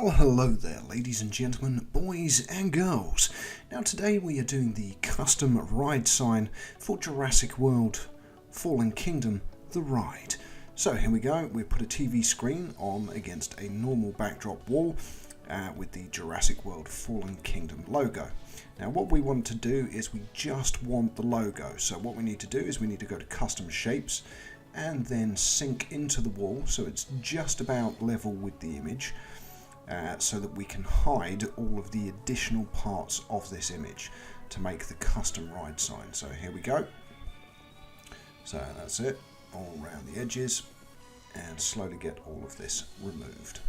Well, hello there, ladies and gentlemen, boys and girls. Now, today we are doing the custom ride sign for Jurassic World Fallen Kingdom, the ride. So here we go. We put a TV screen on against a normal backdrop wall with the Jurassic World Fallen Kingdom logo. Now, what we want to do is we just want the logo. So what we need to do is we need to go to custom shapes and then sink into the wall so it's just about level with the image. So that we can hide all of the additional parts of this image to make the custom ride sign. So here we go. So that's it, all around the edges, and slowly get all of this removed.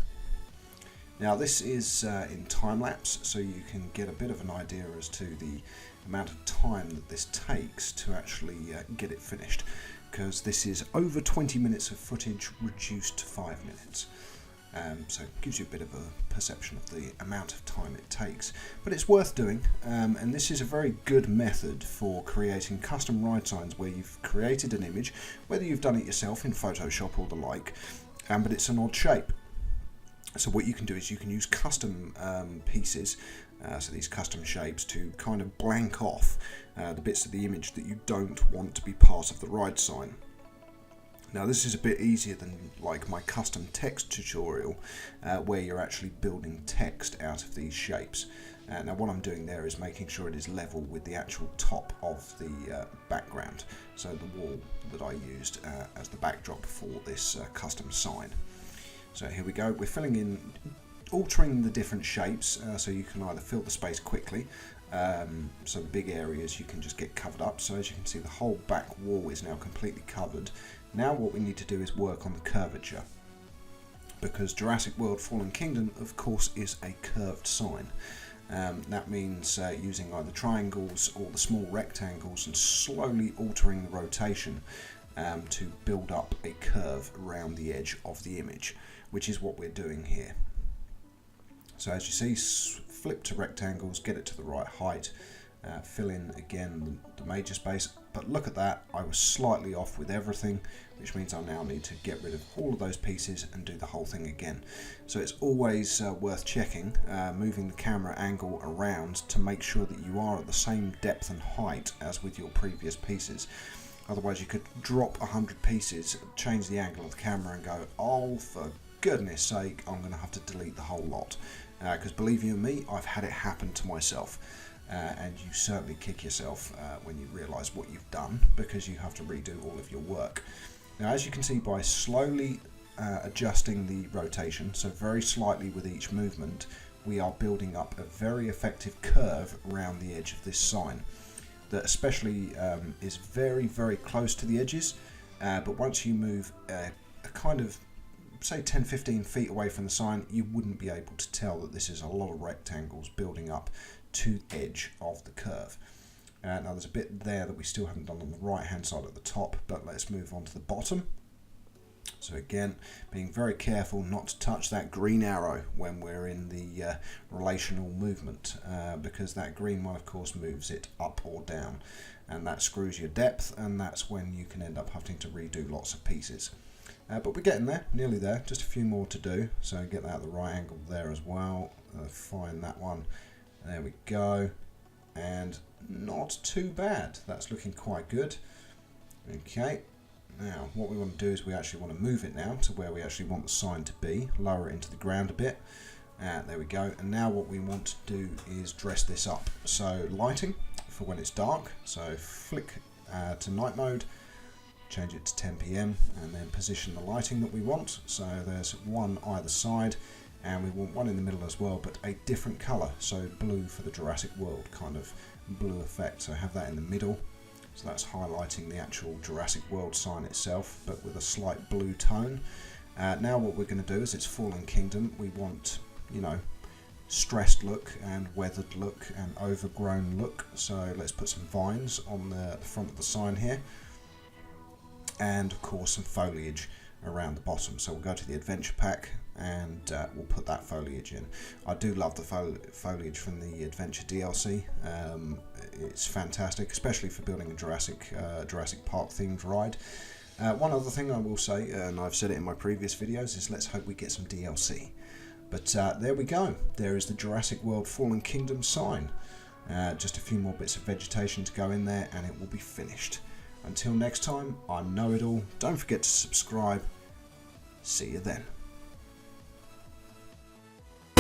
Now this is in time lapse, so you can get a bit of an idea as to the amount of time that this takes to actually get it finished, because this is over 20 minutes of footage reduced to 5 minutes. So it gives you a bit of a perception of the amount of time it takes, but it's worth doing, and this is a very good method for creating custom ride signs where you've created an image, whether you've done it yourself in Photoshop or the like, but it's an odd shape. So what you can do is you can use custom pieces, so these custom shapes, to kind of blank off the bits of the image that you don't want to be part of the ride sign. Now this is a bit easier than like my custom text tutorial where you're actually building text out of these shapes. Now what I'm doing there is making sure it is level with the actual top of the background, so the wall that I used as the backdrop for this custom sign. So here we go, we're filling in, altering the different shapes so you can either fill the space quickly, so the big areas you can just get covered up. So as you can see, the whole back wall is now completely covered. Now what we need to do is work on the curvature, because Jurassic World Fallen Kingdom of course is a curved sign. That means using either triangles or the small rectangles and slowly altering the rotation to build up a curve around the edge of the image, which is what we're doing here. So as you see, flip to rectangles, get it to the right height, fill in again the major space. But look at that, I was slightly off with everything, which means I now need to get rid of all of those pieces and do the whole thing again. So it's always worth checking, moving the camera angle around to make sure that you are at the same depth and height as with your previous pieces. Otherwise you could drop 100 pieces, change the angle of the camera and go, oh for goodness sake, I'm going to have to delete the whole lot. Because believe you me, I've had it happen to myself. And you certainly kick yourself when you realise what you've done, because you have to redo all of your work. Now as you can see, by slowly adjusting the rotation, so very slightly with each movement, we are building up a very effective curve around the edge of this sign that especially is very, very close to the edges, but once you move a kind of say 10-15 feet away from the sign, you wouldn't be able to tell that this is a lot of rectangles building up to the edge of the curve. Now there's a bit there that we still haven't done on the right hand side at the top, but let's move on to the bottom. So again, being very careful not to touch that green arrow when we're in the relational movement, because that green one of course moves it up or down, and that screws your depth, and that's when you can end up having to redo lots of pieces. But we're getting there, nearly there, just a few more to do. So get that at the right angle there as well, find that one. There we go, and not too bad. That's looking quite good. Okay, now what we want to do is we actually want to move it now to where we actually want the sign to be, lower it into the ground a bit. There we go, and now what we want to do is dress this up. So lighting for when it's dark, so flick to night mode, change it to 10 PM, and then position the lighting that we want. So there's one either side, and we want one in the middle as well, but a different colour, so blue for the Jurassic World kind of blue effect. So have that in the middle, so that's highlighting the actual Jurassic World sign itself, but with a slight blue tone. Now what we're going to do is, it's Fallen Kingdom, we want, you know, stressed look and weathered look and overgrown look. So let's put some vines on the front of the sign here, and of course some foliage around the bottom. So we'll go to the adventure pack and we'll put that foliage in. I do love the foliage from the adventure DLC. It's fantastic, especially for building a Jurassic Park themed ride. One other thing I will say, and I've said it in my previous videos, is let's hope we get some DLC. But there we go. There is the Jurassic World Fallen Kingdom sign. Just a few more bits of vegetation to go in there and it will be finished. Until next time, I'm Know It All. Don't forget to subscribe. See you then.